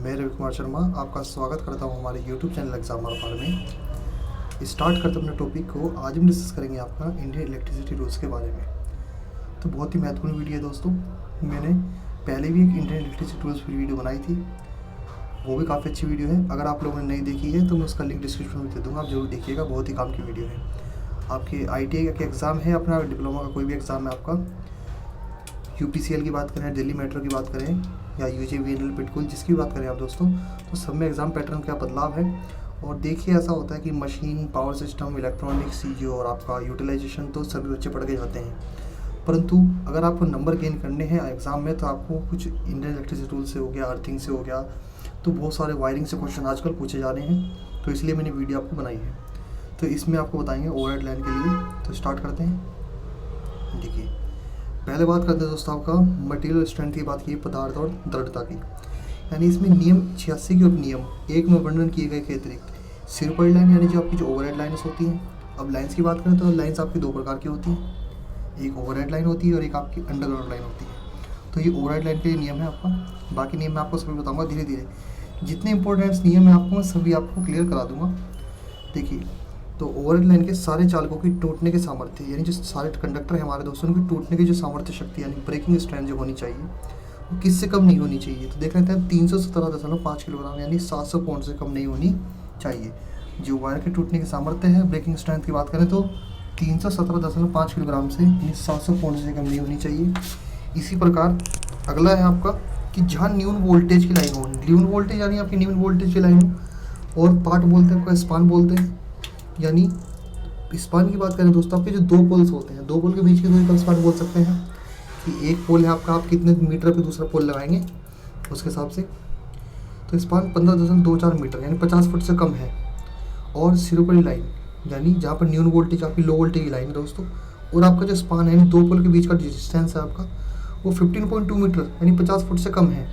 मैं रवि कुमार शर्मा आपका स्वागत करता हूं हमारे YouTube चैनल एग्जाम फार में। स्टार्ट करते अपने टॉपिक को। आज हम डिस्कस करेंगे आपका इंडियन इलेक्ट्रिसिटी रूल्स के बारे में। तो बहुत ही महत्वपूर्ण वीडियो है दोस्तों। मैंने पहले भी एक इंडियन इलेक्ट्रिसिटी रूल्स पर वीडियो बनाई थी, वो भी काफ़ी अच्छी वीडियो है। अगर आप लोगों ने नहीं देखी है तो मैं उसका लिंक डिस्क्रिप्शन में दे दूँगा, आप जरूर देखिएगा, बहुत ही काम की वीडियो है। आपके ITI का एग्ज़ाम है, अपना डिप्लोमा का कोई भी एग्ज़ाम है आपका, UPCL की बात करें, दिल्ली मेट्रो की बात करें या UJVNL पिटकुल, जिसकी भी बात करें आप दोस्तों, तो सब में एग्ज़ाम पैटर्न का बदलाव है। और देखिए ऐसा होता है कि machine, power system, electronics, CGO और आपका यूटिलाइजेशन तो सभी बच्चे पढ़ के जाते हैं, परंतु अगर आपको नंबर गेन करने हैं एग्ज़ाम में तो आपको कुछ इंडियन इलेक्ट्रिसिटी रूल से हो गया, अर्थिंग से हो गया, तो बहुत सारे वायरिंग से क्वेश्चन आजकल पूछे जा रहे हैं। तो इसलिए मैंने वीडियो आपको बनाई है। तो इसमें आपको बताएंगे ओवरहेड लाइन के लिए। तो स्टार्ट करते हैं। देखिए पहले बात करते हैं दोस्तों आपका मटेरियल स्ट्रेंथ की बात की, पदार्थ और दृढ़ता की। यानी इसमें नियम 86 के उपनियम 1 में वर्णन किए गए के अतिरिक्त सिरपड़ी लाइन यानी जो आपकी जो ओवरहेड लाइन्स होती हैं। अब लाइन्स की बात करें तो लाइन्स आपकी दो प्रकार की होती हैं, एक ओवरहेड लाइन होती है और एक आपकी अंडरग्राउंड लाइन होती है। तो ये ओवरहेड लाइन के लिए नियम है आपका। बाकी नियम मैं आपको सभी बताऊँगा धीरे धीरे। जितने इंपॉर्टेंट नियम है आपको मैं सभी आपको क्लियर करा दूँगा। देखिए तो ओवरहेड लाइन के सारे चालकों की टूटने के सामर्थ्य, यानी जो सारे कंडक्टर हैं हमारे दोस्तों, उनकी टूटने की जो सामर्थ्य शक्ति यानी ब्रेकिंग स्ट्रेंथ जो होनी चाहिए वो किससे कम नहीं होनी चाहिए। तो देख लेते हैं 317.5 किलोग्राम यानी 700 पाउंड से कम नहीं होनी चाहिए। जो वायर के टूटने की सामर्थ्य है, ब्रेकिंग स्ट्रेंथ की बात करें तो 317.5 किलोग्राम से यानी 700 पाउंड से कम नहीं होनी चाहिए। इसी प्रकार अगला है आपका कि जहाँ न्यून वोल्टेज की लाइन हो, न्यून वोल्टेज यानी आपकी न्यून वोल्टेज की लाइन हो, और पार्ट बोलते हैं आपका स्पान बोलते हैं। यानी स्पान की बात करें दोस्तों, आपके जो दो पोल्स होते हैं, दो पोल के बीच की दूरी को स्पान बोल सकते हैं। कि एक पोल है आपका, आप कितने मीटर पे दूसरा पोल लगाएंगे उसके हिसाब से। तो स्पान 15.24 मीटर यानी 50 फुट से कम है। और सिरोपरी लाइन यानी जहाँ पर न्यून वोल्टेज आपकी लो वोल्टेज की लाइन है दोस्तों, और आपका जो स्पान है यानी दो पोल के बीच का डिस्टेंस है आपका वो 15.2 मीटर यानी 50 फुट से कम है।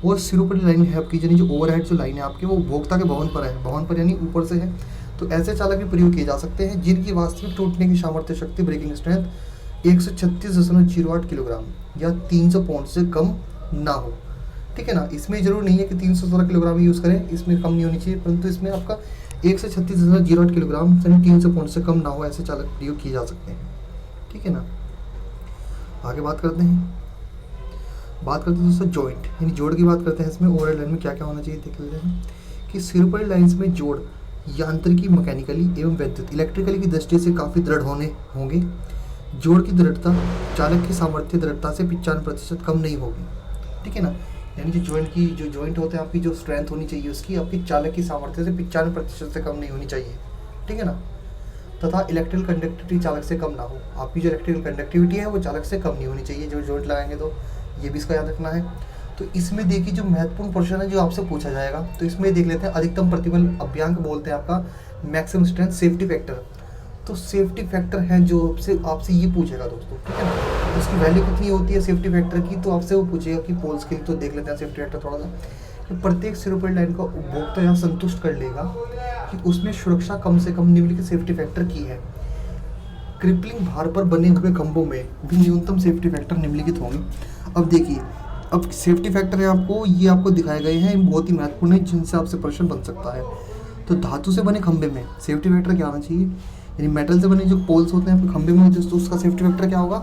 और सिरोपरी लाइन है आपकी, यानी जो ओवरहेड जो लाइन है आपकी वो उपभोक्ता के भवन पर है, भवन पर यानी ऊपर से है। तो ऐसे चालक भी प्रयोग किए जा सकते हैं जिनकी वास्तविक टूटने की सामर्थ्य शक्ति ब्रेकिंग स्ट्रेंथ 136.08 किलोग्राम या 300 पाउंड से कम ना हो। ठीक है ना। इसमें जरूर नहीं है कि 317 किलोग्राम यूज़ करें, इसमें कम नहीं होनी चाहिए, परंतु इसमें आपका 136.08 किलोग्राम यानी 300 पाउंड से कम ना हो, ऐसे चालक प्रयोग किए जा सकते हैं। ठीक है ना। आगे बात करते हैं दोस्तों जॉइंट यानी जोड़ की बात करते हैं। इसमें ओवरहेड लाइन में क्या क्या होना चाहिए देख लेते हैं। कि सिरपड़ी लाइन्स में जोड़ यांत्रिकी, मैकेनिकली एवं वैद्युत इलेक्ट्रिकली की दृष्टि से काफ़ी दृढ़ होंगे। जोड़ की दृढ़ता चालक की सामर्थ्य दृढ़ता से 95% कम नहीं होगी। ठीक है ना। यानी जो जॉइंट होते हैं आपकी जो स्ट्रेंथ होनी चाहिए उसकी आपकी चालक की सामर्थ्य से 95% से कम नहीं होनी चाहिए। ठीक है ना। तथा इलेक्ट्रिकल कंडक्टिविटी चालक से कम ना हो। आपकी जो इलेक्ट्रिकल कंडक्टिविटी है वो चालक से कम नहीं होनी चाहिए जो जॉइंट लगाएंगे, तो ये भी इसका याद रखना है। तो इसमें देखिए जो महत्वपूर्ण क्वेश्चन है जो आपसे पूछा जाएगा, तो इसमें देख लेते हैं अधिकतम प्रतिबल अभ्यांक बोलते हैं आपका मैक्सिमम स्ट्रेंथ सेफ्टी फैक्टर। तो सेफ्टी फैक्टर है जो आपसे ये पूछेगा दोस्तों। ठीक है ना। तो उसकी वैल्यू कितनी होती है सेफ्टी फैक्टर की, तो आपसे वो पूछेगा कि पोल्स के लिए। तो देख लेते हैं सेफ्टी फैक्टर थोड़ा सा। तो प्रत्येक सिरोपरी लाइन का उपभोक्ता यहाँ संतुष्ट कर लेगा कि उसमें सुरक्षा कम से कम निम्नलिखित सेफ्टी फैक्टर की है। क्रिपलिंग भार पर बने हुए खंभों में भी न्यूनतम सेफ्टी फैक्टर निम्नलिखित होंगे। अब देखिए, अब सेफ्टी फैक्टर है आपको, ये आपको दिखाए गए हैं, बहुत ही महत्वपूर्ण है, जिनसे आपसे प्रश्न बन सकता है। तो धातु से बने खंभे में सेफ्टी फैक्टर क्या आना चाहिए, यानी मेटल से बने जो पोल्स होते हैं खंभे में होते हैं, तो उसका सेफ्टी फैक्टर क्या होगा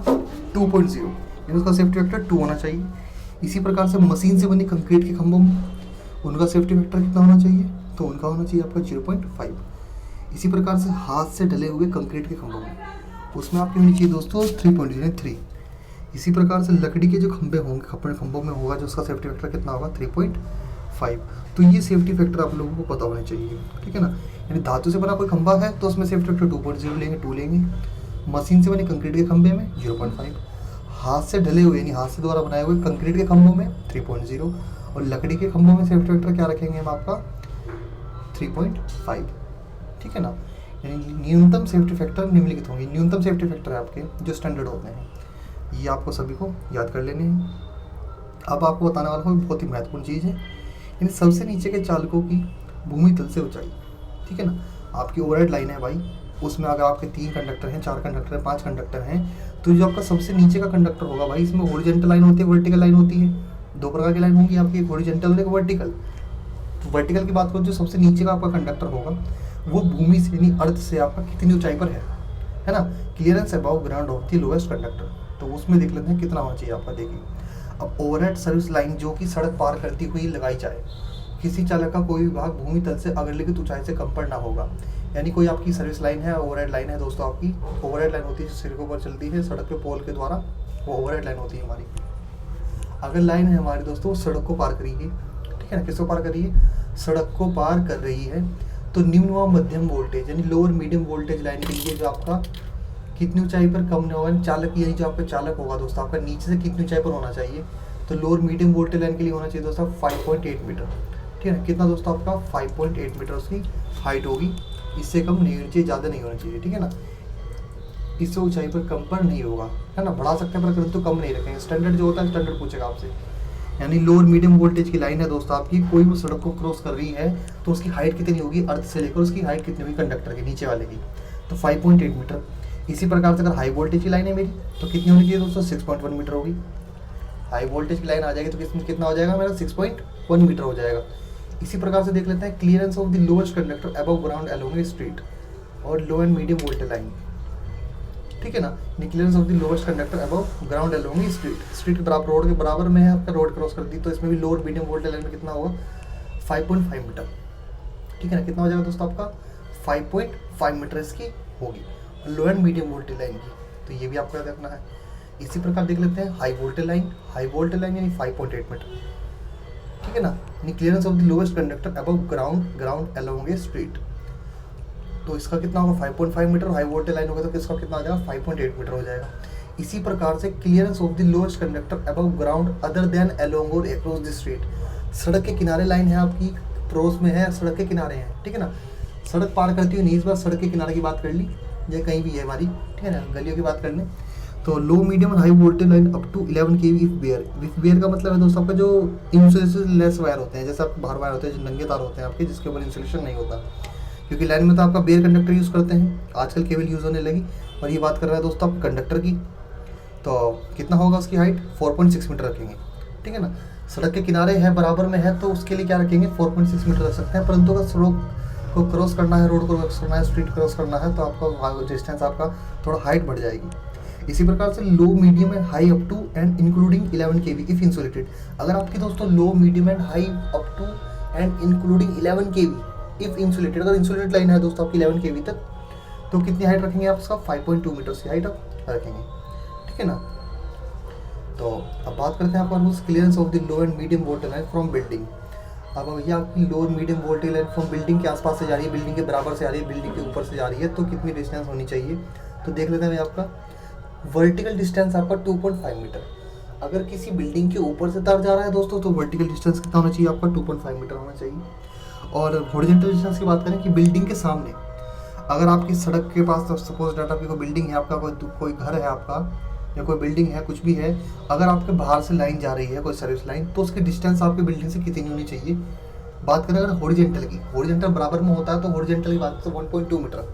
2.0 यानी उसका सेफ्टी फैक्टर 2 होना चाहिए। इसी प्रकार से मशीन से बने कंक्रीट के खंभों में उनका सेफ्टी फैक्टर कितना होना चाहिए, तो उनका होना चाहिए आपका 0.5। इसी प्रकार से हाथ से ढले हुए कंक्रीट के खंभों में उसमें आपकी होनी चाहिए दोस्तों 3.3। इसी प्रकार से लकड़ी के जो खंभे होंगे अपने खंभों में होगा जो उसका सेफ्टी फैक्टर कितना होगा 3.5। तो ये सेफ्टी फैक्टर आप लोगों को पता होना चाहिए। ठीक है ना। यानी धातु से बना कोई खंभा है तो उसमें सेफ्टी फैक्टर 2.0 लेंगे, 2 लेंगे। मशीन से बने कंक्रीट के खंभे में 0.5, हाथ से ढले हुए यानी हाथ से द्वारा बनाए हुए कंक्रीट के खंभों में 3.0, और लकड़ी के खंभों में सेफ्टी फैक्टर क्या रखेंगे हम आपका 3.5। ठीक है ना। यानी न्यूनतम सेफ्टी फैक्टर निम्नलिखित होंगे। न्यूनतम सेफ्टी फैक्टर है आपके जो स्टैंडर्ड होते हैं, ये आपको सभी को याद कर लेने हैं। अब आपको बताने वाला हूँ बहुत ही महत्वपूर्ण चीज़ है, यानी सबसे नीचे के चालकों की भूमि तल से ऊंचाई। ठीक है ना। आपकी ओवरहेड लाइन है भाई, उसमें अगर आपके 3 कंडक्टर हैं, 4 कंडक्टर हैं, 5 कंडक्टर हैं, तो जो आपका सबसे नीचे का कंडक्टर होगा भाई, इसमें हॉरिजॉन्टल लाइन होती है, वर्टिकल लाइन होती है। 2 प्रकार की लाइन होंगी आपकी, एक हॉरिजॉन्टल और एक वर्टिकल। तो वर्टिकल की बात करो, जो सबसे नीचे का आपका कंडक्टर होगा वो भूमि से यानी अर्थ से आपका कितनी ऊंचाई पर है ना, clearance above ground of the lowest conductor. तो उसमें देख लेते हैं कितना होना चाहिए आपका। देखिए, अब ओवरहेड सर्विस लाइन जो कि सड़क पार करती हुई लगाई जाए, किसी चालक का कोई विभाग भूमि तल से अग्रलिखित ऊंचाई से कम पर ना होगा। यानी कोई आपकी सर्विस लाइन है, ओवरहेड लाइन है दोस्तों, आपकी ओवरहेड लाइन होती है सड़कों पर चलती है, सड़क के पोल के द्वारा, वो ओवरहेड लाइन होती है हमारी। अगर लाइन है हमारी दोस्तों सड़क को पार कर रही है, ठीक है ना, किसको पार कर रही है, सड़क को पार कर रही है, तो निम्न व मध्यम वोल्टेज यानी लोअर मीडियम वोल्टेज लाइन के लिए जो आपका कितनी ऊंचाई पर कम होगा, चालक यानी जो आपका चालक होगा दोस्तों आपका नीचे से कितनी ऊंचाई पर होना चाहिए, तो लोअर मीडियम वोल्टेज लाइन के लिए होना चाहिए दोस्तों 5.8 मीटर, ठीक है ना। कितना दोस्तों आपका 5.8 मीटर उसकी हाइट होगी, इससे कम नहीं होनी चाहिए, ज़्यादा नहीं होना चाहिए, ठीक है ना। इससे ऊंचाई पर कम पर नहीं होगा, है ना, बढ़ा सकते हैं पर परंतु कम नहीं रखेंगे। स्टैंडर्ड जो होता है स्टैंडर्ड पूछेगा आपसे। यानी लोअर मीडियम वोल्टेज की लाइन है दोस्तों आपकी, कोई भी सड़क को क्रॉस कर रही है तो उसकी हाइट कितनी होगी, अर्थ से लेकर उसकी हाइट कितनी होगी कंडक्टर के नीचे वाले की, तो 5.8 मीटर। इसी प्रकार से अगर हाई वोल्टेज की लाइन है मेरी तो कितनी होनी चाहिए दोस्तों, 6.1 मीटर होगी। हाई वोल्टेज की लाइन आ जाएगी तो कितना हो जाएगा मेरा, 6.1 मीटर हो जाएगा। इसी प्रकार से देख लेते हैं clearance of the lowest conductor above ground along A street और लो एंड मीडियम वोल्टेज लाइन, ठीक है ना। Clearance of the lowest conductor above ground along A street के बराबर, रोड के बराबर में है आपका, रोड क्रॉस कर दी, तो इसमें भी लोअर मीडियम वोल्टेज लाइन में कितना होगा 5.5 मीटर, ठीक है ना। कितना हो जाएगा दोस्तों आपका 5.5 मीटर इसकी होगी लो एंड मीडियम वोल्टेज लाइन की, तो ये भी आपको याद रखना है। इसी प्रकार देख लेते हैं हाई वोल्टेज लाइन यानी 5.8 मीटर, ठीक है ना। Clearance of the lowest conductor above ground along A street, तो इसका कितना होगा 5.5 मीटर। हाई वोल्टेज लाइन होगा तो इसका कितना आ जाएगा 5.8 मीटर हो जाएगा। इसी प्रकार से clearance of the lowest conductor above ground other than along और अक्रॉस द स्ट्रीट, सड़क के किनारे लाइन है आपकी, पड़ोस में है, सड़क के किनारे है, ठीक है ना। सड़क पार करती हुई नहीं, इस बार सड़क के किनारे की बात कर ली, या कहीं भी है हमारी, ठीक है ना, गलियों की बात कर लें। तो लो मीडियम और high voltage line up to 11 kV if bare का मतलब है दोस्तों आपका जो इंसुलेशन लेस वायर होते हैं, जैसे आप बाहर वायर होते हैं जो नंगे तार होते हैं आपके, जिसके ऊपर इंसुलेशन नहीं होता, क्योंकि लाइन में तो आपका बेयर कंडक्टर यूज़ करते हैं, आजकल केबल यूज़ होने लगी। और ये बात कर रहे हैं दोस्तों आप कंडक्टर की, तो कितना होगा उसकी हाइट 4.6 मीटर रखेंगे, ठीक है ना। सड़क के किनारे है, बराबर में है, तो उसके लिए क्या रखेंगे 4.6 मीटर रख सकते हैं। परंतु अगर सड़क को क्रॉस करना है, रोड को क्रॉस करना है, स्ट्रीट क्रॉस करना है, तो आपका डिस्टेंस आपका थोड़ा हाइट बढ़ जाएगी। इसी प्रकार से low medium and high up to and including 11 kV if insulated, अगर आपकी दोस्तों low medium and high up to and including 11 kV if insulated, अगर इंसुलेटेड लाइन है दोस्तों आपकी 11 kV तक, तो कितनी हाइट रखेंगे आप उसका 5.2 मीटर की हाइट आप रखेंगे, ठीक है ना। तो अब बात करते हैं आपका clearance of the low and medium voltage line from building. अब भैया आपकी lower medium voltage line from building के आसपास से जा रही है, बिल्डिंग के बराबर से आ रही है, बिल्डिंग के ऊपर से जा रही है, तो कितनी डिस्टेंस होनी चाहिए, तो देख लेते हैं भैया आपका वर्टिकल डिस्टेंस आपका 2.5 मीटर। अगर किसी बिल्डिंग के ऊपर से तार जा रहा है दोस्तों तो वर्टिकल डिस्टेंस कितना होना चाहिए आपका 2.5 मीटर होना चाहिए। और हॉरिजॉन्टल डिस्टेंस की बात करें कि बिल्डिंग के सामने, अगर आपकी सड़क के पास तो सपोज डाटा आपकी कोई बिल्डिंग है, आपका कोई घर है आपका, या कोई बिल्डिंग है, कुछ भी है, अगर आपके बाहर से लाइन जा रही है कोई सर्विस लाइन, तो उसकी डिस्टेंस आपकी बिल्डिंग से कितनी होनी चाहिए। बात करें अगर हॉरिजॉन्टल की, हॉरिजॉन्टल बराबर में होता है तो हॉरिजॉन्टल की बात तो 1.2 मीटर,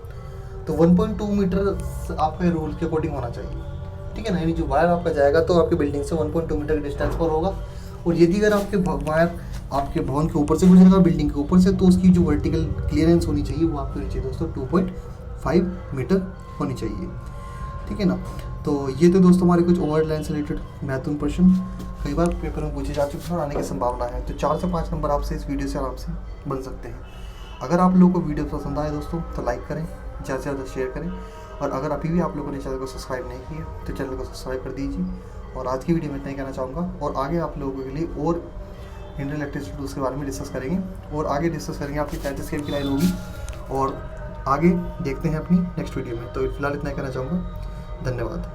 तो 1.2 मीटर आपके रूल के अकॉर्डिंग होना चाहिए, ठीक है ना। यानी जो वायर आपका जाएगा तो आपकी बिल्डिंग से 1.2 मीटर के डिस्टेंस पर होगा। और यदि अगर आपके वायर आपके भवन के ऊपर से गुजरेगा, बिल्डिंग के ऊपर से, तो उसकी जो वर्टिकल क्लियरेंस होनी चाहिए वो आपकी होनी चाहिए दोस्तों 2.5 मीटर होनी चाहिए, ठीक है ना। तो ये तो दोस्तों हमारे कुछ ओवरहेड लाइन से रिलेटेड महत्वपूर्ण प्रश्न कई बार पेपर में पूछे जा चुके हैं और आने की संभावना है। तो 4 से 5 नंबर आपसे इस वीडियो से आराम से बन सकते हैं। अगर आप लोगों को वीडियो पसंद आए दोस्तों तो लाइक करें, ज़्यादा से ज़्यादा शेयर करें, और अगर अभी भी आप लोगों ने चैनल को सब्सक्राइब नहीं किया तो चैनल को सब्सक्राइब कर दीजिए। और आज की वीडियो में इतना ही कहना चाहूँगा, और आगे आप लोगों के लिए और इंडियन इलेक्ट्रिसिटी टूल्स के बारे में डिस्कस करेंगे, और आगे डिस्कस करेंगे आपकी 35 kV की लाइन होगी, और आगे देखते हैं अपनी नेक्स्ट वीडियो में। तो फिलहाल इतना ही कहना चाहूँगा, धन्यवाद।